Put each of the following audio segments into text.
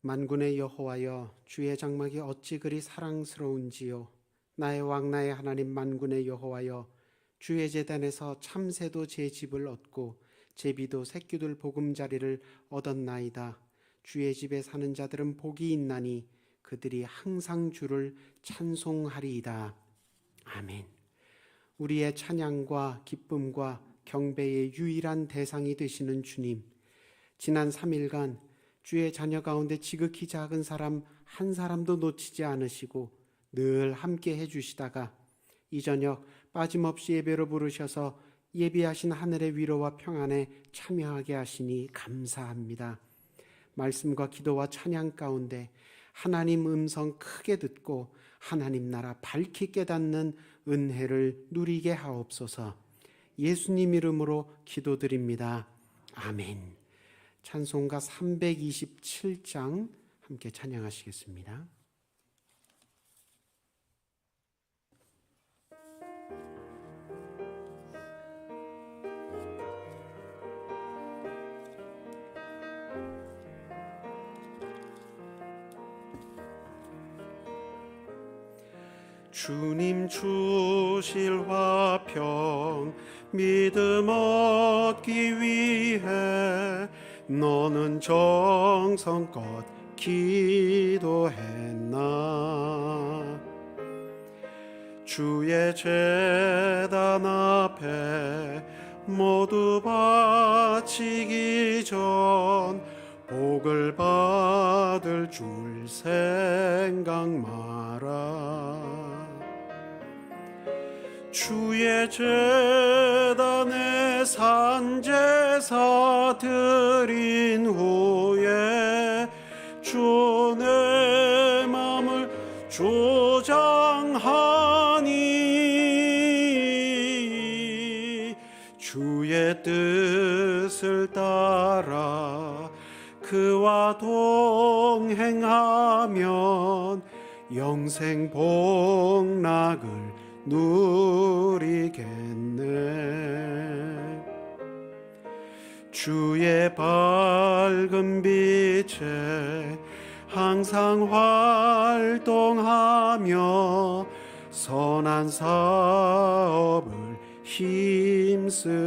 만군의 여호와여, 주의 장막이 어찌 그리 사랑스러운지요. 나의 왕 나의 하나님 만군의 여호와여, 주의 제단에서 참새도 제 집을 얻고 제비도 새끼들 보금자리를 얻었나이다. 주의 집에 사는 자들은 복이 있나니 그들이 항상 주를 찬송하리이다. 아멘. 우리의 찬양과 기쁨과 경배의 유일한 대상이 되시는 주님, 지난 3일간 주의 자녀 가운데 지극히 작은 사람 한 사람도 놓치지 않으시고 늘 함께 해주시다가 이 저녁 빠짐없이 예배로 부르셔서 예비하신 하늘의 위로와 평안에 참여하게 하시니 감사합니다. 말씀과 기도와 찬양 가운데 하나님 음성 크게 듣고 하나님 나라 밝히 깨닫는 은혜를 누리게 하옵소서. 예수님 이름으로 기도드립니다. 아멘. 찬송가 327장 함께 찬양하시겠습니다. 주님 주실 화평 믿음 얻기 위해 너는 정성껏 기도했나. 주의 제단 앞에 모두 바치기 전 복을 받을 줄 생각 마라. 주의 제단에 산제사 드린 후에 주 내 맘을 조장하니 주의 뜻을 따라 그와 동행하면 영생 복락을 누리겠네. 주의 밝은 빛에 항상 활동하며 선한 사업을 힘쓰겠나.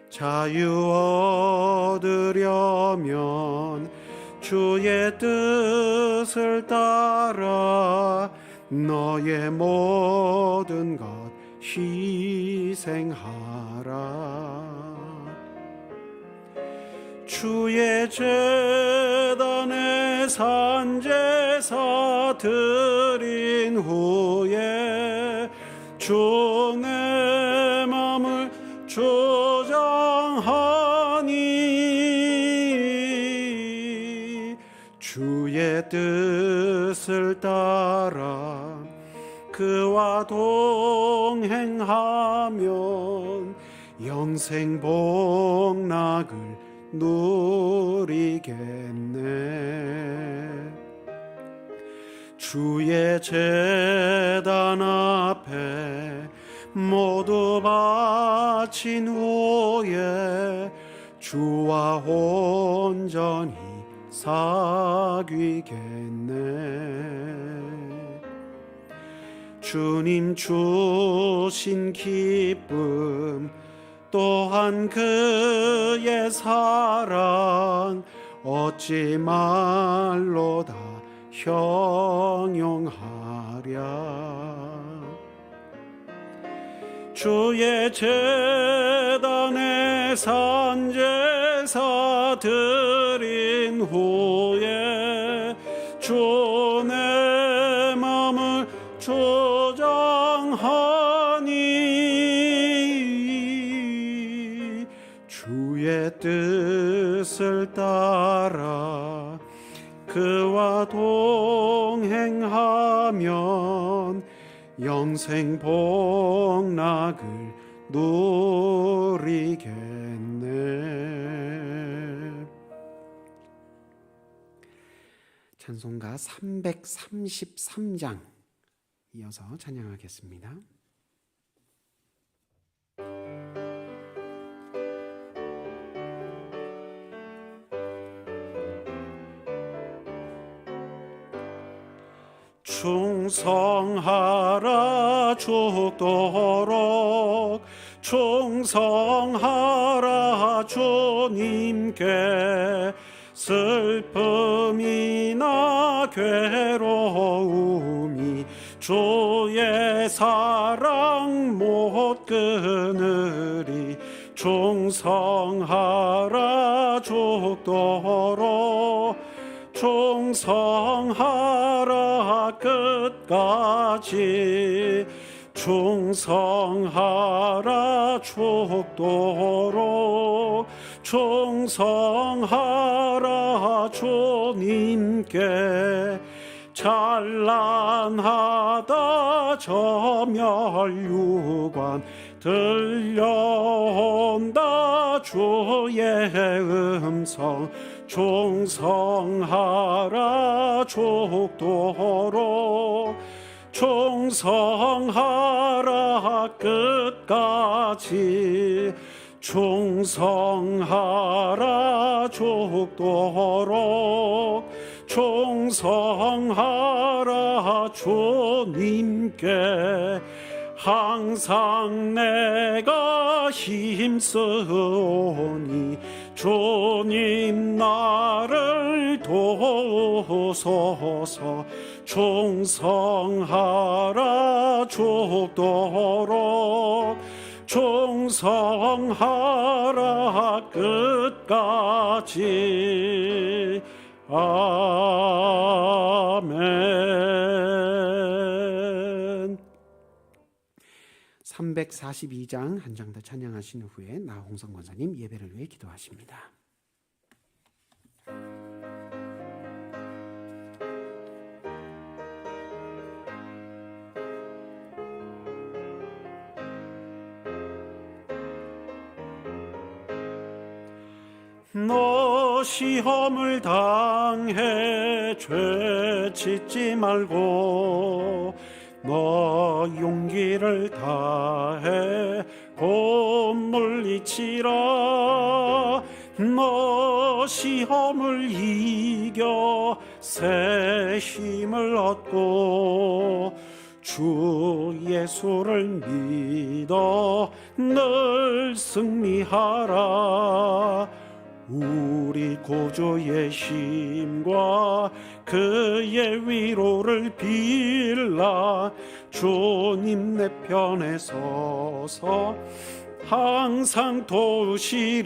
자유 얻으려면 주의 뜻을 따라 너의 모든 것 희생하라. 주의 제단에 산제사 드린 후에 주 내 맘을 조장하니 주의 뜻을 따라 그와 동행하면 영생 복락을 누리겠네. 주의 제단 앞에 모두 바친 후에 주와 온전히 사귀겠네. 주님 주신 기쁨 또한 그의 사랑 어찌 말로 다 형용하랴. 주의 제단에 산제사 드린 후에 주 내 맘을 조장하니 주의 뜻을 따라 그와 동행하면 영생 복락을 누리겠네. 찬송가 333장 이어서 찬양하겠습니다. 충성하라 죽도록 충성하라 주님께 슬픔이나 괴로움이 주의 사랑 못 끊으리 충성하라 죽도록 충성하라 끝까지 충성하라 죽도록 충성하라 주님께 찬란하다 저 멸류관 들려온다 주의 음성 충성하라 죽도록 충성하라 끝까지 충성하라 죽도록 충성하라 주님께 항상 내가 힘쓰오니 주님 나를 도우소서 충성하라 죽도록 충성하라 끝까지 아멘. 342장 한 장 더 찬양하신 후에 나홍성 권사님 예배를 위해 기도하십니다. 너 시험을 당해 죄 짓지 말고 너 용기를 다해 곧 물리치라 너 시험을 이겨 새 힘을 얻고 주 예수를 믿어 늘 승리하라 우리 구주의 힘과 그의 위로를 빌라 주님 내 편에 서서 항상 도우시리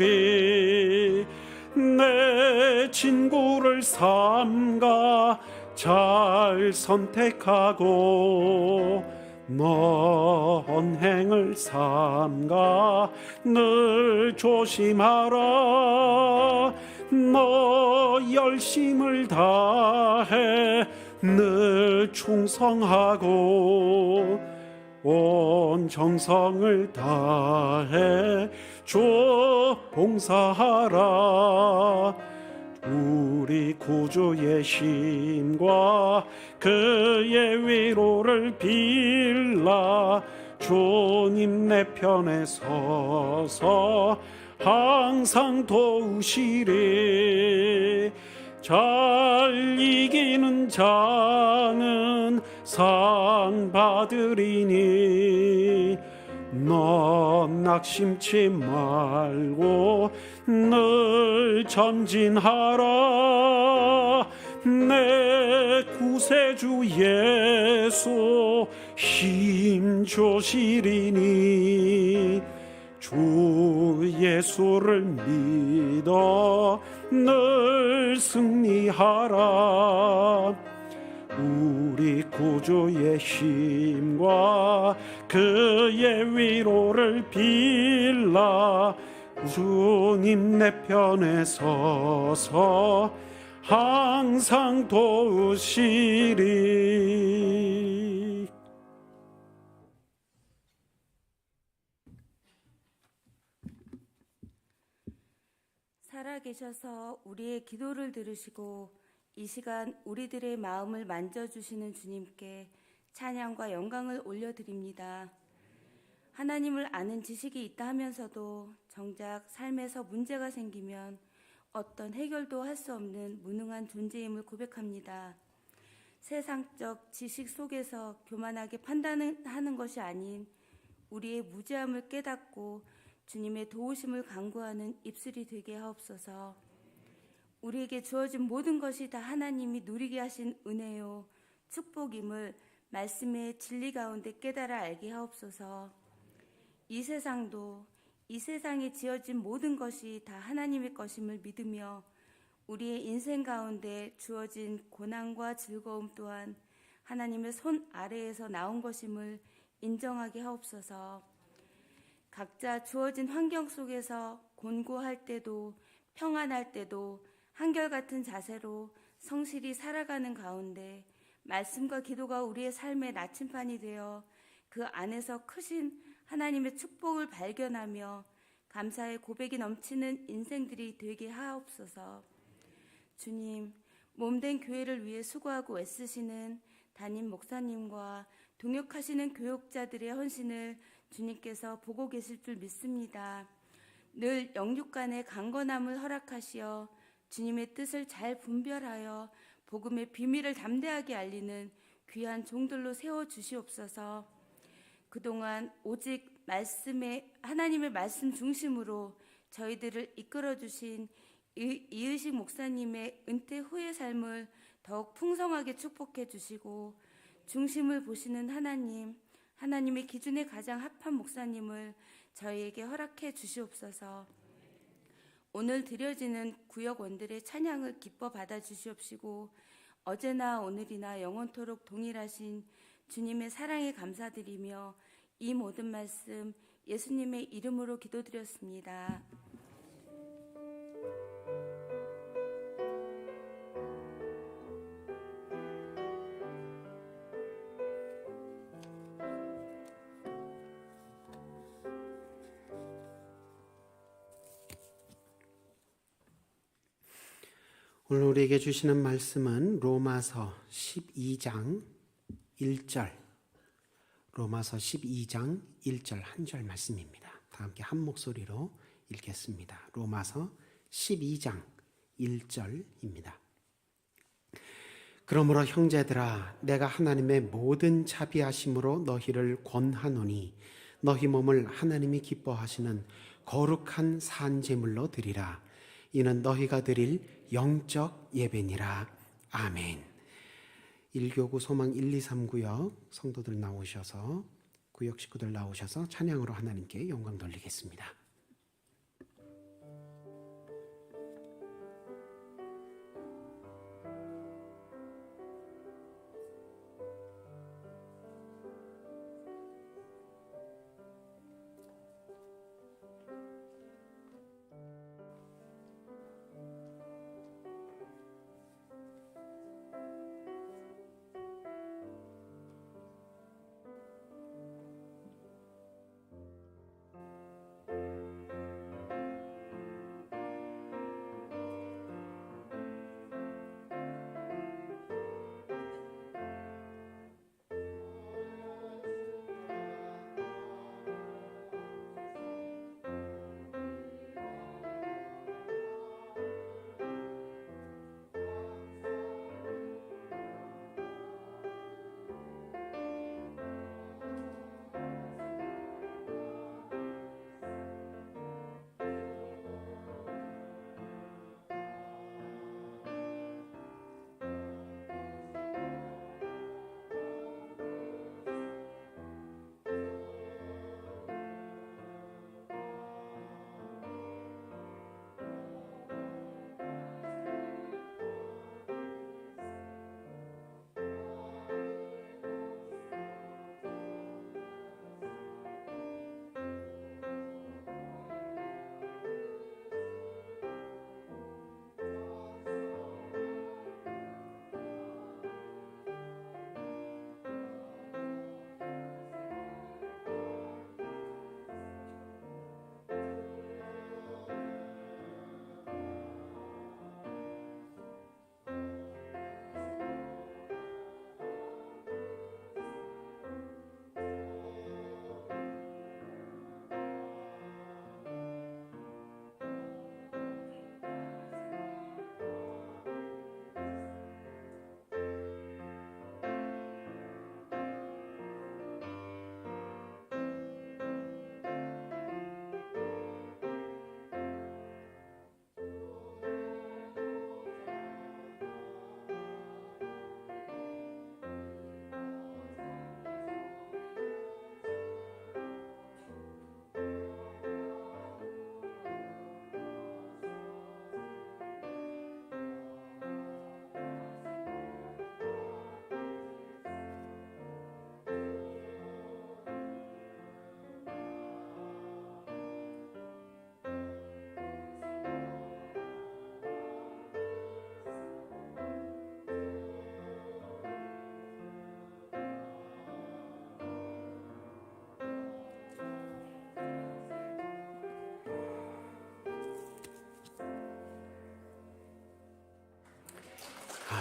내 친구를 삼가 잘 선택하고 먼 행을 삼가 늘 조심하라 너 열심을 다해 늘 충성하고 온 정성을 다해 주 봉사하라 우리 구주의 힘과 그의 위로를 빌라 주님 내 편에 서서 항상 도우시리 잘 이기는 자는 상 받으리니 넌 낙심치 말고 늘 전진하라 내 구세주 예수 힘 주시리니 주 예수를 믿어 늘 승리하라 우리 구주의 힘과 그의 위로를 빌라 주님 내 편에 서서 항상 도우시리. 살아계셔서 우리의 기도를 들으시고 이 시간 우리들의 마음을 만져주시는 주님께 찬양과 영광을 올려드립니다. 하나님을 아는 지식이 있다 하면서도 정작 삶에서 문제가 생기면 어떤 해결도 할 수 없는 무능한 존재임을 고백합니다. 세상적 지식 속에서 교만하게 판단하는 것이 아닌 우리의 무죄함을 깨닫고 주님의 도우심을 간구하는 입술이 되게 하옵소서. 우리에게 주어진 모든 것이 다 하나님이 누리게 하신 은혜요 축복임을 말씀의 진리 가운데 깨달아 알게 하옵소서. 이 세상도 이 세상에 지어진 모든 것이 다 하나님의 것임을 믿으며 우리의 인생 가운데 주어진 고난과 즐거움 또한 하나님의 손 아래에서 나온 것임을 인정하게 하옵소서. 각자 주어진 환경 속에서 곤고할 때도 평안할 때도 한결같은 자세로 성실히 살아가는 가운데 말씀과 기도가 우리의 삶의 나침판이 되어 그 안에서 크신 하나님의 축복을 발견하며 감사의 고백이 넘치는 인생들이 되게 하옵소서. 주님, 몸된 교회를 위해 수고하고 애쓰시는 담임 목사님과 동역하시는 교역자들의 헌신을 주님께서 보고 계실 줄 믿습니다. 늘 영육 간의 강건함을 허락하시어 주님의 뜻을 잘 분별하여 복음의 비밀을 담대하게 알리는 귀한 종들로 세워주시옵소서. 그동안 오직 하나님의 말씀 중심으로 저희들을 이끌어주신 이의식 목사님의 은퇴 후의 삶을 더욱 풍성하게 축복해 주시고 중심을 보시는 하나님의 기준에 가장 합한 목사님을 저희에게 허락해 주시옵소서. 오늘 드려지는 구역원들의 찬양을 기뻐 받아 주시옵시고 어제나 오늘이나 영원토록 동일하신 주님의 사랑에 감사드리며 이 모든 말씀 예수님의 이름으로 기도드렸습니다. 오늘 우리에게 주시는 말씀은 로마서 12장 1절, 로마서 12장 1절 한 절 말씀입니다. 다 함께 한 목소리로 읽겠습니다. 로마서 12장 1절입니다. 그러므로 형제들아, 내가 하나님의 모든 자비하심으로 너희를 권하노니 너희 몸을 하나님이 기뻐하시는 거룩한 산제물로 드리라. 이는 너희가 드릴 영적 예배니라. 아멘. 1교구 소망 1, 2, 3구역 성도들 나오셔서 구역 식구들 나오셔서 찬양으로 하나님께 영광 돌리겠습니다.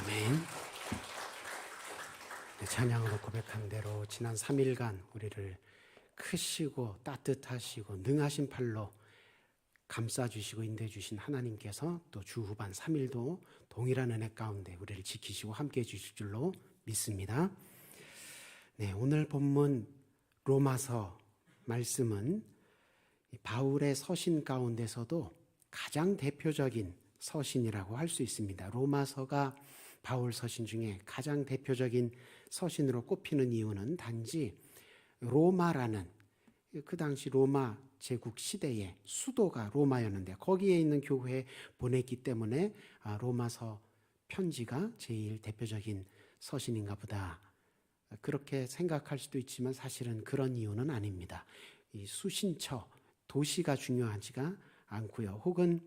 아멘. 네, 찬양으로 고백한 대로 지난 3일간 우리를 크시고 따뜻하시고 능하신 팔로 감싸주시고 인도해주신 하나님께서 또 주 후반 3일도 동일한 은혜 가운데 우리를 지키시고 함께해 주실 줄로 믿습니다. 네, 오늘 본문 로마서 말씀은 바울의 서신 가운데서도 가장 대표적인 서신이라고 할 수 있습니다. 로마서가 바울 서신 중에 가장 대표적인 서신으로 꼽히는 이유는 단지 로마라는 그 당시 로마 제국 시대의 수도가 로마였는데 거기에 있는 교회에 보냈기 때문에 로마서 편지가 제일 대표적인 서신인가 보다, 그렇게 생각할 수도 있지만 사실은 그런 이유는 아닙니다. 이 수신처, 도시가 중요하지가 않고요. 혹은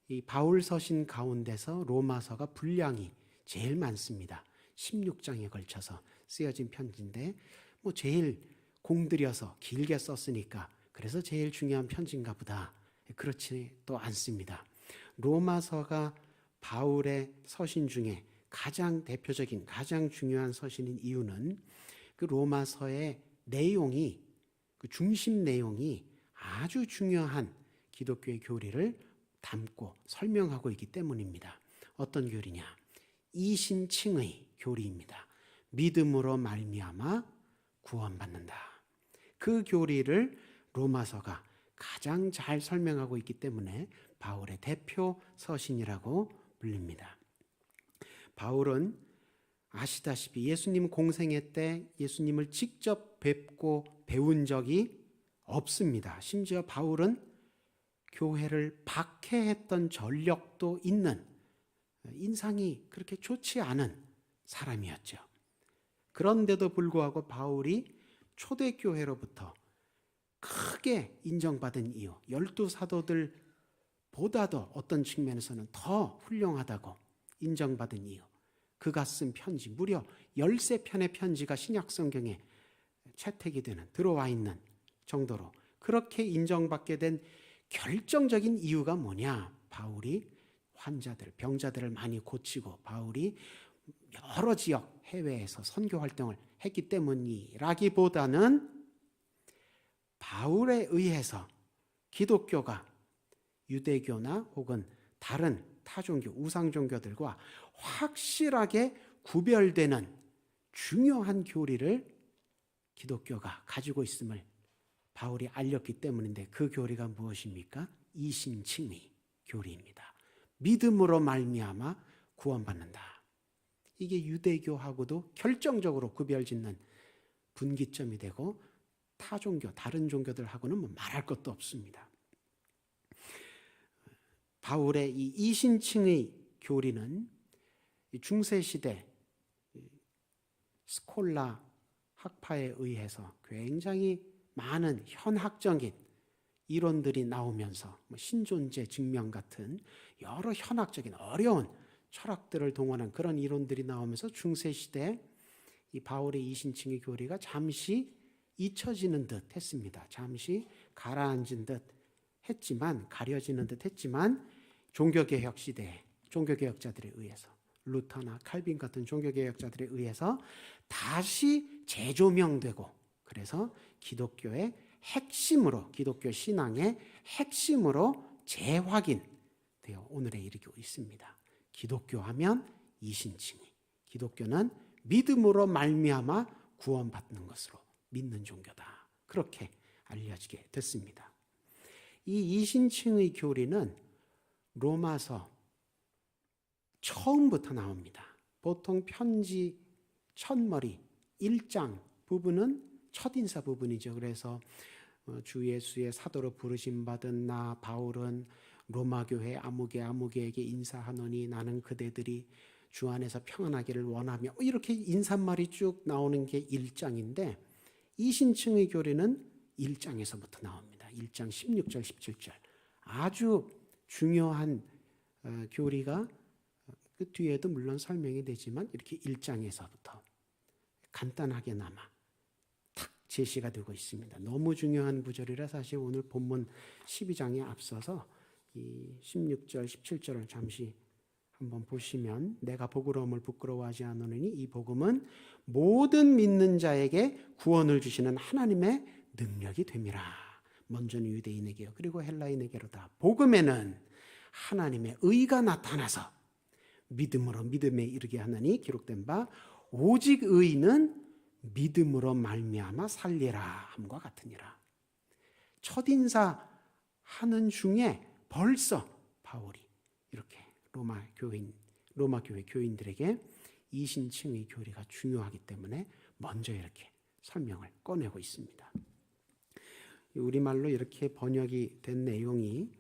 이 바울 서신 가운데서 로마서가 분량이 제일 많습니다. 16장에 걸쳐서 쓰여진 편지인데 제일 공들여서 길게 썼으니까 그래서 제일 중요한 편지인가 보다, 그렇지 또 않습니다. 로마서가 바울의 서신 중에 가장 대표적인 가장 중요한 서신인 이유는 그 로마서의 내용이, 그 중심 내용이 아주 중요한 기독교의 교리를 담고 설명하고 있기 때문입니다. 어떤 교리냐? 이신칭의 교리입니다. 믿음으로 말미암아 구원받는다. 그 교리를 로마서가 가장 잘 설명하고 있기 때문에 바울의 대표 서신이라고 불립니다. 바울은 아시다시피 예수님 공생애 때 예수님을 직접 뵙고 배운 적이 없습니다. 심지어 바울은 교회를 박해했던 전력도 있는, 인상이 그렇게 좋지 않은 사람이었죠. 그런데도 불구하고 바울이 초대교회로부터 크게 인정받은 이유, 12사도들보다도 어떤 측면에서는 더 훌륭하다고 인정받은 이유, 그가 쓴 편지, 무려 13편의 편지가 신약성경에 채택이 되는, 들어와 있는 정도로 그렇게 인정받게 된 결정적인 이유가 뭐냐? 바울이 환자들, 병자들을 많이 고치고 바울이 여러 지역 해외에서 선교 활동을 했기 때문이라기보다는 바울에 의해서 기독교가 유대교나 혹은 다른 타종교, 우상종교들과 확실하게 구별되는 중요한 교리를 기독교가 가지고 있음을 바울이 알렸기 때문인데, 그 교리가 무엇입니까? 이신칭의 교리입니다. 믿음으로 말미암아 구원받는다. 이게 유대교하고도 결정적으로 구별짓는 분기점이 되고 타종교, 다른 종교들하고는 말할 것도 없습니다. 바울의 이 이신칭의 교리는 중세시대 스콜라 학파에 의해서 굉장히 많은 현학적인 이론들이 나오면서 신존재 증명 같은 여러 현학적인 어려운 철학들을 동원한 그런 이론들이 나오면서 중세시대 이 바울의 이신칭의 교리가 잠시 잊혀지는 듯 했습니다. 잠시 가라앉은 듯 했지만, 가려지는 듯 했지만 종교개혁 시대에 종교개혁자들에 의해서, 루터나 칼빈 같은 종교개혁자들에 의해서 다시 재조명되고, 그래서 기독교의 핵심으로, 기독교 신앙의 핵심으로 재확인되어 오늘에 이르고 있습니다. 기독교 하면 이신칭의, 기독교는 믿음으로 말미암아 구원받는 것으로 믿는 종교다, 그렇게 알려지게 됐습니다. 이 이신칭의 교리는 로마서 처음부터 나옵니다. 보통 편지 첫머리 1장 부분은 첫인사 부분이죠. 그래서 주 예수의 사도로 부르심 받은 나 바울은 로마 교회 아무개에게 인사하노니 나는 그대들이 주 안에서 평안하기를 원하며, 이렇게 인사말이 쭉 나오는 게 1장인데 이신칭의 교리는 1장에서부터 나옵니다. 1장 16절 17절 아주 중요한 교리가 그 뒤에도 물론 설명이 되지만 이렇게 1장에서부터 간단하게나마 탁 제시가 되고 있습니다. 너무 중요한 구절이라 사실 오늘 본문 12장에 앞서서 이 16절 17절을 잠시 한번 보시면 내가 복으로움을 부끄러워하지 않으니 이 복음은 모든 믿는 자에게 구원을 주시는 하나님의 능력이 됨이라. 먼저는 유대인에게요. 그리고 헬라인에게로다. 복음에는 하나님의 의가 나타나서 믿음으로 믿음에 이르게 하느니 기록된 바 오직 의인은 믿음으로 말미암아 살리라 함과 같으니라. 첫인사 하는 중에 벌써 바울이 이렇게 로마 교회 교인들에게 이신칭의 교리가 중요하기 때문에 먼저 이렇게 설명을 꺼내고 있습니다. 우리말로 이렇게 번역이 된 내용이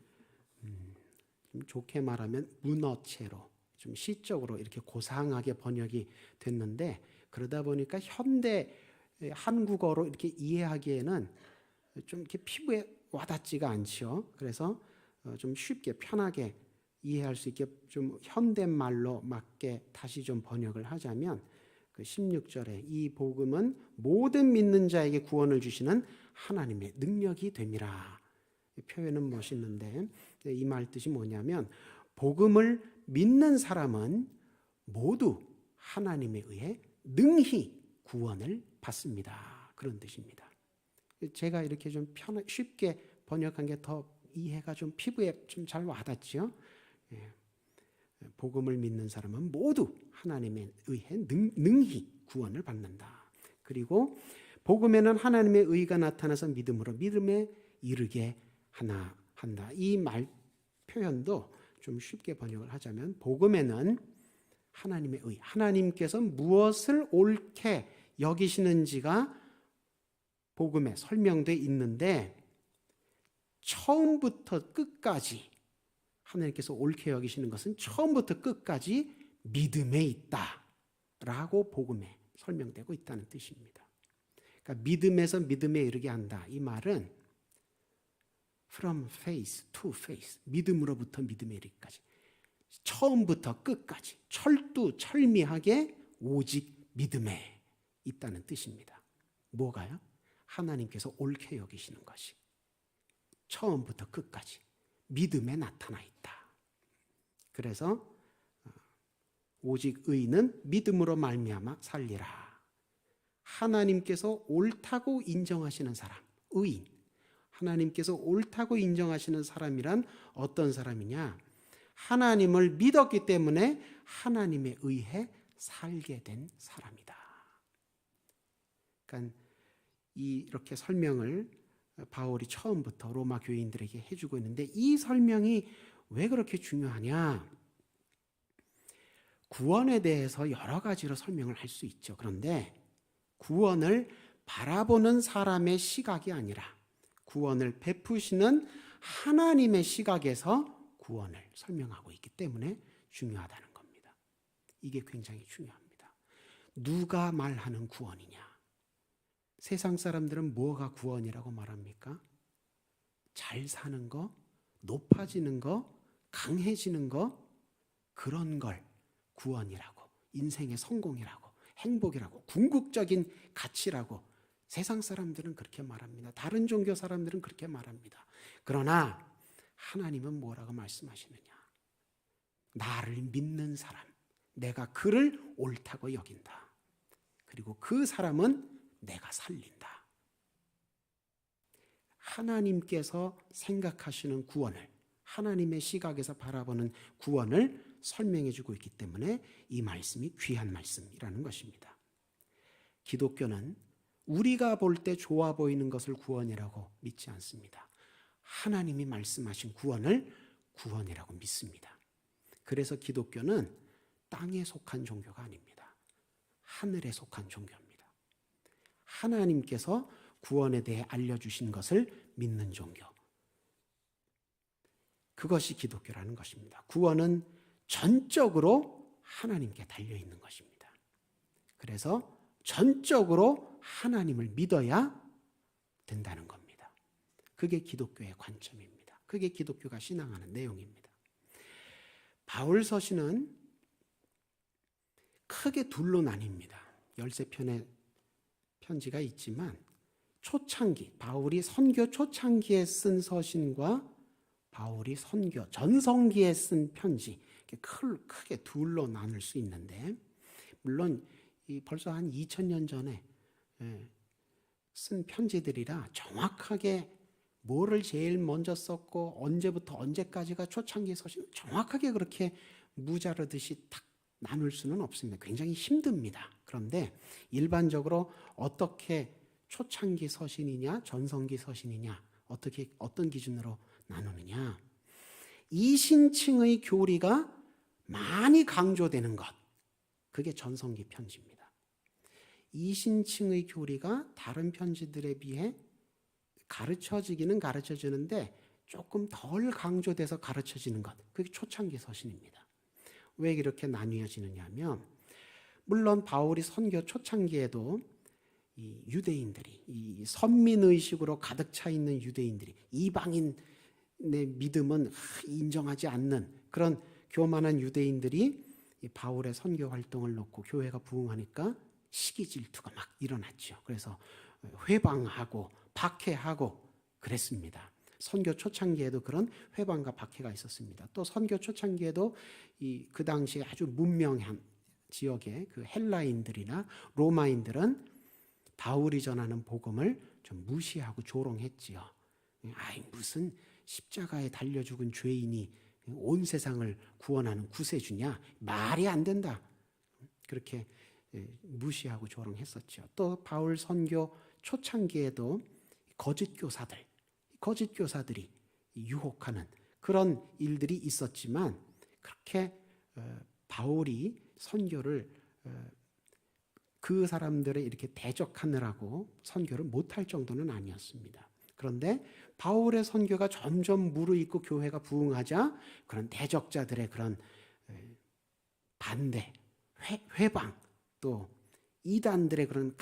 좀 좋게 말하면 문어체로 좀 시적으로 이렇게 고상하게 번역이 됐는데, 그러다 보니까 현대 한국어로 이렇게 이해하기에는 좀 이렇게 피부에 와닿지가 않죠. 그래서 좀 쉽게 편하게 이해할 수 있게 좀 현대말로 맞게 다시 좀 번역을 하자면, 그 16절에 이 복음은 모든 믿는 자에게 구원을 주시는 하나님의 능력이 됨이라. 이 표현은 멋있는데 이 말 뜻이 뭐냐면, 복음을 믿는 사람은 모두 하나님에 의해 능히 구원을 받습니다. 그런 뜻입니다. 제가 이렇게 좀 쉽게 번역한 게 더 이해가 좀 피부에 좀 잘 와닿죠. 복음을 믿는 사람은 모두 하나님에 의해 능히 구원을 받는다. 그리고 복음에는 하나님의 의가 나타나서 믿음으로 믿음에 이르게 한다. 이 말 표현도 좀 쉽게 번역을 하자면, 복음에는 하나님의 의, 하나님께서 무엇을 옳게 여기시는지가 복음에 설명되어 있는데, 처음부터 끝까지 하나님께서 옳게 여기시는 것은 처음부터 끝까지 믿음에 있다라고 복음에 설명되고 있다는 뜻입니다. 그러니까 믿음에서 믿음에 이르게 한다. 이 말은 from faith to faith, 믿음으로부터 믿음에 이르기까지, 처음부터 끝까지 철두철미하게 오직 믿음에 있다는 뜻입니다. 뭐가요? 하나님께서 옳게 여기시는 것이 처음부터 끝까지 믿음에 나타나 있다. 그래서 오직 의인은 믿음으로 말미암아 살리라. 하나님께서 옳다고 인정하시는 사람, 의인. 하나님께서 옳다고 인정하시는 사람이란 어떤 사람이냐? 하나님을 믿었기 때문에 하나님에 의해 살게 된 사람이다. 그러니까 이렇게 설명을 바울이 처음부터 로마 교인들에게 해주고 있는데, 이 설명이 왜 그렇게 중요하냐? 구원에 대해서 여러 가지로 설명을 할 수 있죠. 그런데 구원을 바라보는 사람의 시각이 아니라 구원을 베푸시는 하나님의 시각에서 구원을 설명하고 있기 때문에 중요하다는 겁니다. 이게 굉장히 중요합니다. 누가 말하는 구원이냐? 세상 사람들은 뭐가 구원이라고 말합니까? 잘 사는 거, 높아지는 거, 강해지는 거, 그런 걸 구원이라고, 인생의 성공이라고, 행복이라고, 궁극적인 가치라고 세상 사람들은 그렇게 말합니다. 다른 종교 사람들은 그렇게 말합니다. 그러나 하나님은 뭐라고 말씀하시느냐? 나를 믿는 사람, 내가 그를 옳다고 여긴다. 그리고 그 사람은 내가 살린다. 하나님께서 생각하시는 구원을, 하나님의 시각에서 바라보는 구원을 설명해 주고 있기 때문에 이 말씀이 귀한 말씀이라는 것입니다. 기독교는 우리가 볼 때 좋아 보이는 것을 구원이라고 믿지 않습니다. 하나님이 말씀하신 구원을 구원이라고 믿습니다. 그래서 기독교는 땅에 속한 종교가 아닙니다. 하늘에 속한 종교입니다. 하나님께서 구원에 대해 알려주신 것을 믿는 종교. 그것이 기독교라는 것입니다. 구원은 전적으로 하나님께 달려있는 것입니다. 그래서 전적으로 하나님을 믿어야 된다는 겁니다. 그게 기독교의 관점입니다. 그게 기독교가 신앙하는 내용입니다. 바울 서신은 크게 둘로 나뉩니다. 13편의 편지가 있지만, 초창기, 바울이 선교 초창기에 쓴 서신과 바울이 선교 전성기에 쓴 편지, 이렇게 크게 둘로 나눌 수 있는데, 물론 벌써 한 2000년 전에 쓴 편지들이라 정확하게 뭐를 제일 먼저 썼고 언제부터 언제까지가 초창기 서신 정확하게 그렇게 무자르듯이 딱 나눌 수는 없습니다. 굉장히 힘듭니다. 그런데 일반적으로 어떻게 초창기 서신이냐 전성기 서신이냐 어떤 기준으로 나누느냐, 이신칭의 교리가 많이 강조되는 것, 그게 전성기 편지입니다. 이신칭의 교리가 다른 편지들에 비해 가르쳐지기는 가르쳐지는데 조금 덜 강조돼서 가르쳐지는 것, 그게 초창기 서신입니다. 왜 이렇게 나뉘어지느냐 하면, 물론 바울이 선교 초창기에도 이 유대인들이, 이 선민의식으로 가득 차 있는 유대인들이, 이방인의 믿음은 인정하지 않는 그런 교만한 유대인들이 이 바울의 선교 활동을 놓고 교회가 부흥하니까 시기 질투가 막 일어났죠. 그래서 회방하고 박해하고 그랬습니다. 선교 초창기에도 그런 회방과 박해가 있었습니다. 또 선교 초창기에도 그 당시에 아주 문명한 지역의 그 헬라인들이나 로마인들은 바울이 전하는 복음을 좀 무시하고 조롱했지요. 아이, 무슨 십자가에 달려 죽은 죄인이 온 세상을 구원하는 구세주냐, 말이 안 된다, 그렇게 무시하고 조롱했었죠. 또 바울 선교 초창기에도 거짓 교사들이 유혹하는 그런 일들이 있었지만, 그렇게 바울이 선교를 그 사람들을 이렇게 대적하느라고 선교를 못할 정도는 아니었습니다. 그런데 바울의 선교가 점점 무르익고 교회가 부흥하자 그런 대적자들의 그런 반대, 회방, 또 이단들의 그런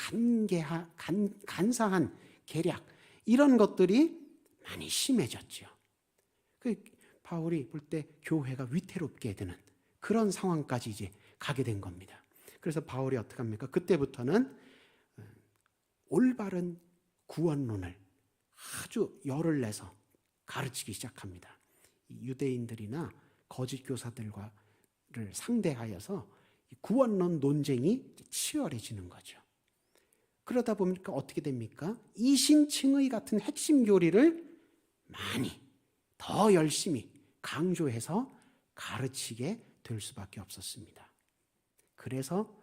간사한 계략, 이런 것들이 많이 심해졌죠. 바울이 볼 때 교회가 위태롭게 되는 그런 상황까지 이제 가게 된 겁니다. 그래서 바울이 어떻게 합니까? 그때부터는 올바른 구원론을 아주 열을 내서 가르치기 시작합니다. 유대인들이나 거짓 교사들과를 상대하여서 구원론 논쟁이 치열해지는 거죠. 그러다 보니까 어떻게 됩니까? 이신칭의 같은 핵심 교리를 많이 더 열심히 강조해서 가르치게 될 수밖에 없었습니다. 그래서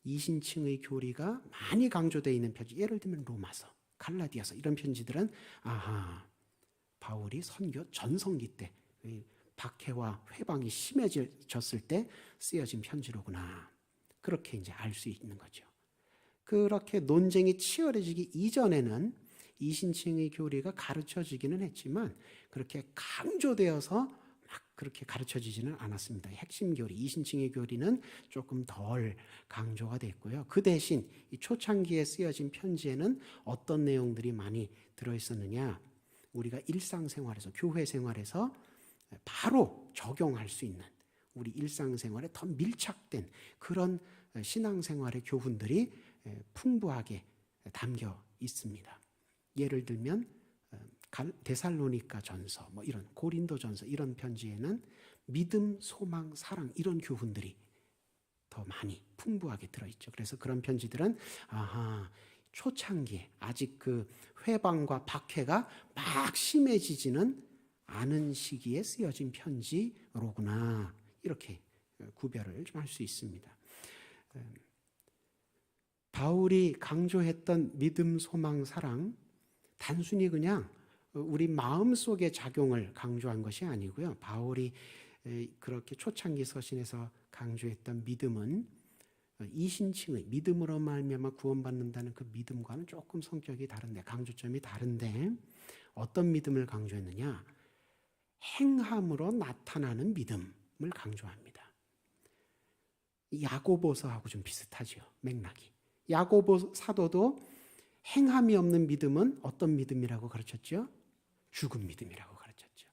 이신칭의 교리가 많이 강조되어 있는 편지, 예를 들면 로마서, 갈라디아서, 이런 편지들은 바울이 선교 전성기 때 박해와 회방이 심해졌을 때 쓰여진 편지로구나, 그렇게 이제 알 수 있는 거죠. 그렇게 논쟁이 치열해지기 이전에는 이신칭의 교리가 가르쳐지기는 했지만 그렇게 강조되어서 막 그렇게 가르쳐지지는 않았습니다. 핵심 교리, 이신칭의 교리는 조금 덜 강조가 됐고요. 그 대신 이 초창기에 쓰여진 편지에는 어떤 내용들이 많이 들어있었느냐, 우리가 일상생활에서, 교회 생활에서 바로 적용할 수 있는, 우리 일상생활에 더 밀착된 그런 신앙생활의 교훈들이 풍부하게 담겨 있습니다. 예를 들면 데살로니가 전서, 이런 고린도 전서, 이런 편지에는 믿음, 소망, 사랑, 이런 교훈들이 더 많이 풍부하게 들어있죠. 그래서 그런 편지들은 초창기에 아직 그 회방과 박해가 막 심해지지는 않은 시기에 쓰여진 편지로구나, 이렇게 구별을 좀 할 수 있습니다. 바울이 강조했던 믿음, 소망, 사랑, 단순히 그냥 우리 마음속의 작용을 강조한 것이 아니고요. 바울이 그렇게 초창기 서신에서 강조했던 믿음은 이신칭의 믿음으로 말미암아 구원받는다는 그 믿음과는 조금 성격이 다른데, 강조점이 다른데, 어떤 믿음을 강조했느냐? 행함으로 나타나는 믿음을 강조합니다. 야고보서하고 좀 비슷하죠, 맥락이. 야고보 사도도 행함이 없는 믿음은 어떤 믿음이라고 가르쳤죠? 죽은 믿음이라고 가르쳤죠.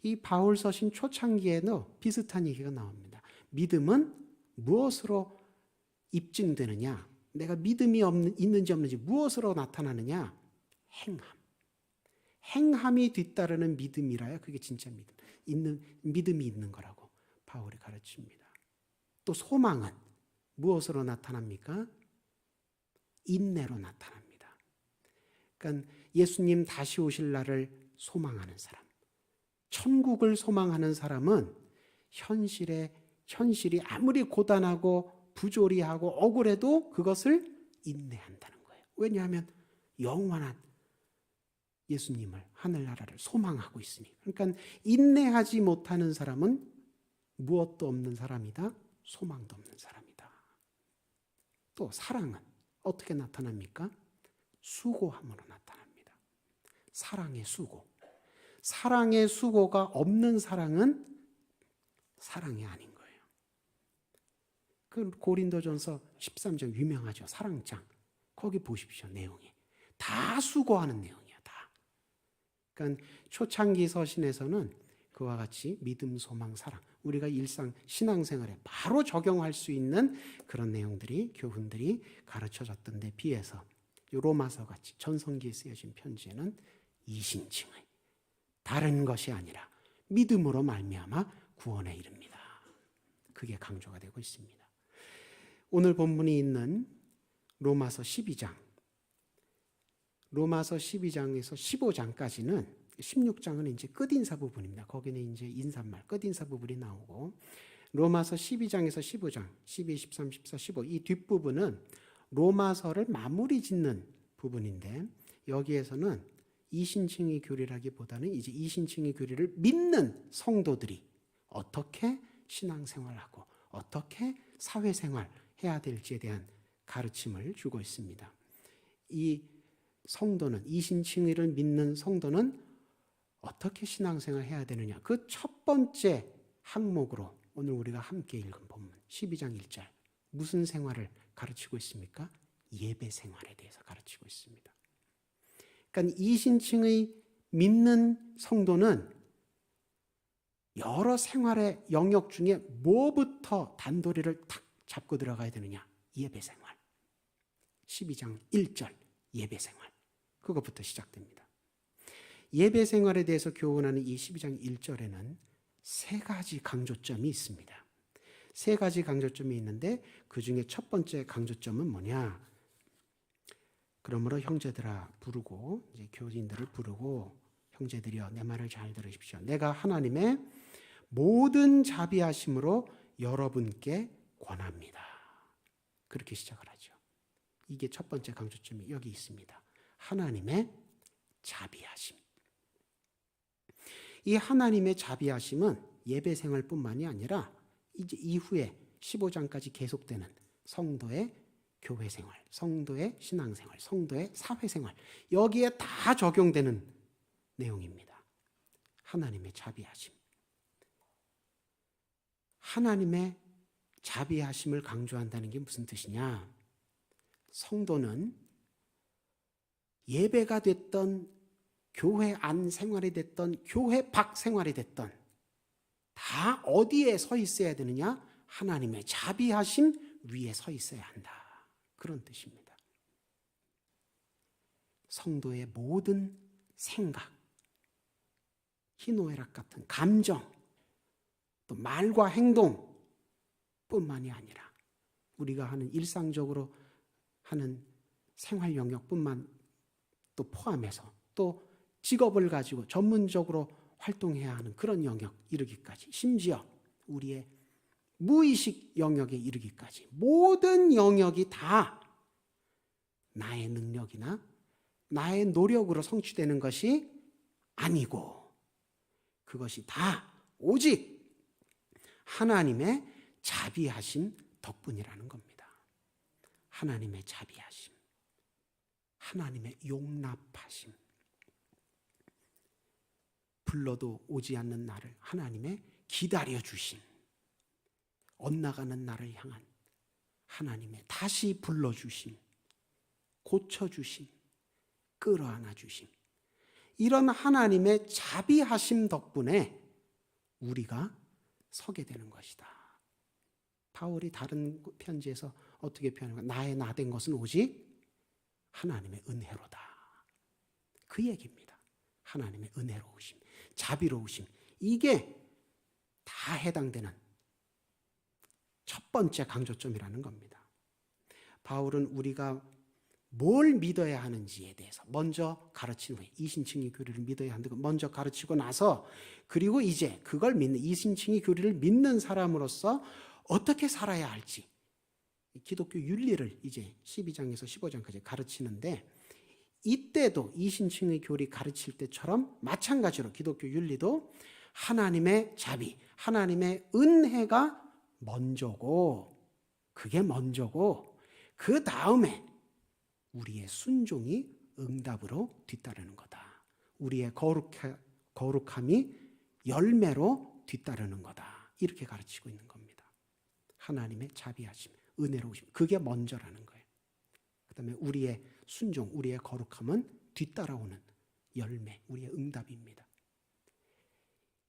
이 바울 서신 초창기에도 비슷한 얘기가 나옵니다. 믿음은 무엇으로 입증되느냐? 내가 믿음이 있는지 없는지 무엇으로 나타나느냐? 행함. 행함이 뒤따르는 믿음이라야 그게 진짜 믿음이 있는 거라고 바울이 가르칩니다. 또 소망은 무엇으로 나타납니까? 인내로 나타납니다. 그러니까 예수님 다시 오실 날을 소망하는 사람, 천국을 소망하는 사람은 현실이 아무리 고단하고 부조리하고 억울해도 그것을 인내한다는 거예요. 왜냐하면 영원한 예수님을, 하늘나라를 소망하고 있으니. 그러니까 인내하지 못하는 사람은 무엇도 없는 사람이다, 소망도 없는 사람이다. 또 사랑은 어떻게 나타납니까? 수고함으로 나타납니다. 사랑의 수고. 사랑의 수고가 없는 사랑은 사랑이 아닌 거예요. 그 고린도전서 13장 유명하죠. 사랑장. 거기 보십시오. 내용이. 다 수고하는 내용이에요. 다. 그러니까 초창기 서신에서는 그와 같이 믿음, 소망, 사랑. 우리가 일상 신앙생활에 바로 적용할 수 있는 그런 내용들이, 교훈들이 가르쳐졌던 데 비해서 로마서 같이 전성기에 쓰여진 편지에는 이신칭의 다른 것이 아니라 믿음으로 말미암아 구원에 이릅니다. 그게 강조가 되고 있습니다. 오늘 본문이 있는 로마서 12장, 로마서 12장에서 15장까지는 16장은 이제 끝인사 부분입니다. 거기는 이제 인사말, 끝인사 부분이 나오고, 로마서 12장에서 15장, 12, 13, 14, 15 이 뒷부분은 로마서를 마무리 짓는 부분인데, 여기에서는 이신칭의 교리라기보다는 이제 이신칭의 교리를 믿는 성도들이 어떻게 신앙생활하고 어떻게 사회생활 해야 될지에 대한 가르침을 주고 있습니다. 이 성도는, 이신칭의를 믿는 성도는 어떻게 신앙생활 해야 되느냐, 그 첫 번째 항목으로 오늘 우리가 함께 읽은 본문 12장 1절 무슨 생활을 가르치고 있습니까? 예배 생활에 대해서 가르치고 있습니다. 그러니까 이신칭의 믿는 성도는 여러 생활의 영역 중에 뭐부터 단도리를 탁 잡고 들어가야 되느냐? 예배 생활. 12장 1절 예배 생활. 그것부터 시작됩니다. 예배 생활에 대해서 교훈하는 이 12장 1절에는 세 가지 강조점이 있습니다. 세 가지 강조점이 있는데 그 중에 첫 번째 강조점은 뭐냐? 그러므로 형제들아 부르고, 이제 교인들을 부르고, 형제들이여 내 말을 잘 들으십시오. 내가 하나님의 모든 자비하심으로 여러분께 권합니다. 그렇게 시작을 하죠. 이게 첫 번째 강조점이 여기 있습니다. 하나님의 자비하심. 이 하나님의 자비하심은 예배 생활뿐만이 아니라 이제 이후에 15장까지 계속되는 성도의 교회 생활, 성도의 신앙 생활, 성도의 사회 생활, 여기에 다 적용되는 내용입니다. 하나님의 자비하심. 하나님의 자비하심을 강조한다는 게 무슨 뜻이냐? 성도는 예배가 됐던, 교회 안 생활이 됐던, 교회 밖 생활이 됐던 다 어디에 서 있어야 되느냐? 하나님의 자비하심 위에 서 있어야 한다. 그런 뜻입니다. 성도의 모든 생각, 희노애락 같은 감정, 또 말과 행동 뿐만이 아니라 우리가 하는 일상적으로 하는 생활 영역뿐만 또 포함해서 또 직업을 가지고 전문적으로 활동해야 하는 그런 영역 이르기까지, 심지어 우리의 무의식 영역에 이르기까지 모든 영역이 다 나의 능력이나 나의 노력으로 성취되는 것이 아니고 그것이 다 오직 하나님의 자비하심 덕분이라는 겁니다. 하나님의 자비하심, 하나님의 용납하심, 불러도 오지 않는 나를 하나님의 기다려주심, 엇나가는 나를 향한 하나님의 다시 불러주심, 고쳐주심, 끌어안아주심, 이런 하나님의 자비하심 덕분에 우리가 서게 되는 것이다. 바울이 다른 편지에서 어떻게 표현하는가? 나의 나된 것은 오직 하나님의 은혜로다. 그 얘기입니다. 하나님의 은혜로우심, 자비로우심, 이게 다 해당되는 첫 번째 강조점이라는 겁니다. 바울은 우리가 뭘 믿어야 하는지에 대해서 먼저 가르친 후에 이신칭의 교리를 믿어야 한다고 먼저 가르치고 나서 그리고 이제 그걸 믿는 이신칭의 교리를 믿는 사람으로서 어떻게 살아야 할지 기독교 윤리를 이제 12장에서 15장까지 가르치는데 이때도 이신칭의 교리 가르칠 때처럼 마찬가지로 기독교 윤리도 하나님의 자비, 하나님의 은혜가 먼저고 그게 먼저고 그 다음에 우리의 순종이 응답으로 뒤따르는 거다. 우리의 거룩함이 열매로 뒤따르는 거다. 이렇게 가르치고 있는 겁니다. 하나님의 자비하심, 은혜로우심 그게 먼저라는 거예요. 그 다음에 우리의 순종, 우리의 거룩함은 뒤따라오는 열매, 우리의 응답입니다.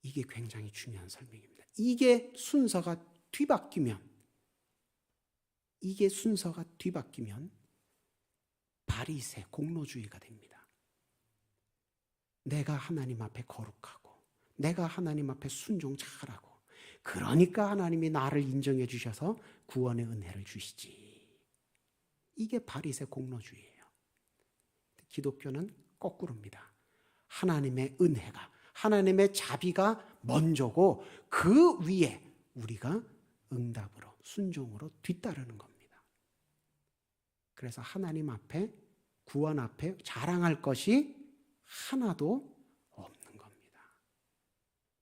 이게 굉장히 중요한 설명입니다. 이게 순서가 뒤바뀌면 바리새 공로주의가 됩니다. 내가 하나님 앞에 거룩하고 내가 하나님 앞에 순종 잘하고 그러니까 하나님이 나를 인정해 주셔서 구원의 은혜를 주시지. 이게 바리새 공로주의예요. 기독교는 거꾸로입니다. 하나님의 은혜가 하나님의 자비가 먼저고 그 위에 우리가 응답으로 순종으로 뒤따르는 겁니다. 그래서 하나님 앞에 구원 앞에 자랑할 것이 하나도 없는 겁니다.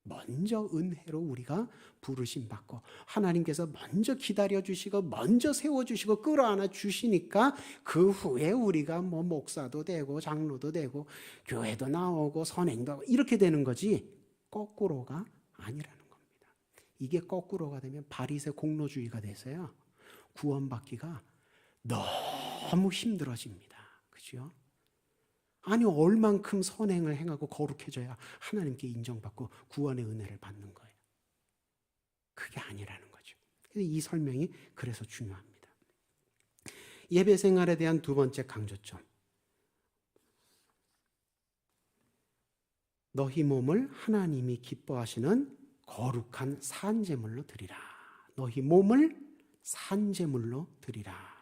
먼저 은혜로 우리가 부르심 받고 하나님께서 먼저 기다려 주시고 먼저 세워 주시고 끌어안아 주시니까 그 후에 우리가 뭐 목사도 되고 장로도 되고 교회도 나오고 선행도 하고 이렇게 되는 거지 거꾸로가 아니라는 겁니다. 이게 거꾸로가 되면 바리새 공로주의가 돼서요. 구원받기가 너무 힘들어집니다. 그죠? 아니 얼만큼 선행을 행하고 거룩해져야 하나님께 인정받고 구원의 은혜를 받는 거예요. 그게 아니라는 거죠. 이 설명이 그래서 중요합니다. 예배 생활에 대한 두 번째 강조점. 너희 몸을 하나님이 기뻐하시는 거룩한 산제물로 드리라. 너희 몸을 산제물로 드리라.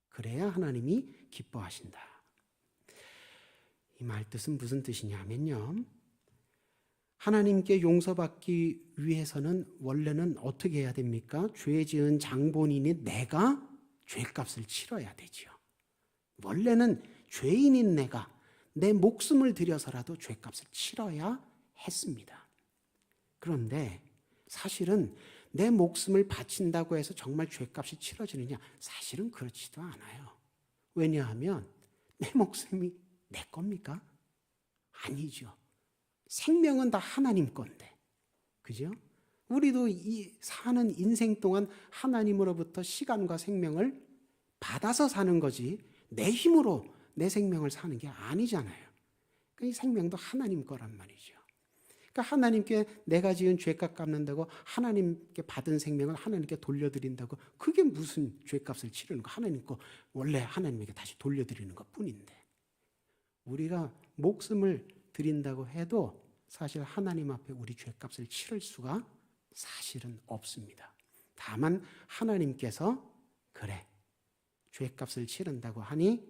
그래야 하나님이 기뻐하신다. 이 말뜻은 무슨 뜻이냐면요. 하나님께 용서받기 위해서는 원래는 어떻게 해야 됩니까? 죄 지은 장본인인 내가 죄값을 치러야 되지요. 원래는 죄인인 내가 내 목숨을 들여서라도 죄값을 치러야 했습니다. 그런데 사실은 내 목숨을 바친다고 해서 정말 죄값이 치러지느냐? 사실은 그렇지도 않아요. 왜냐하면 내 목숨이 내 겁니까? 아니죠. 생명은 다 하나님 건데. 그죠? 우리도 이 사는 인생 동안 하나님으로부터 시간과 생명을 받아서 사는 거지 내 힘으로 내 생명을 사는 게 아니잖아요. 이 생명도 하나님 거란 말이죠. 그러니까 하나님께 내가 지은 죄값 갚는다고 하나님께 받은 생명을 하나님께 돌려드린다고 그게 무슨 죄값을 치르는 거 하나님 거 원래 하나님에게 다시 돌려드리는 것 뿐인데 우리가 목숨을 드린다고 해도 사실 하나님 앞에 우리 죄값을 치를 수가 사실은 없습니다. 다만 하나님께서 그래 죄값을 치른다고 하니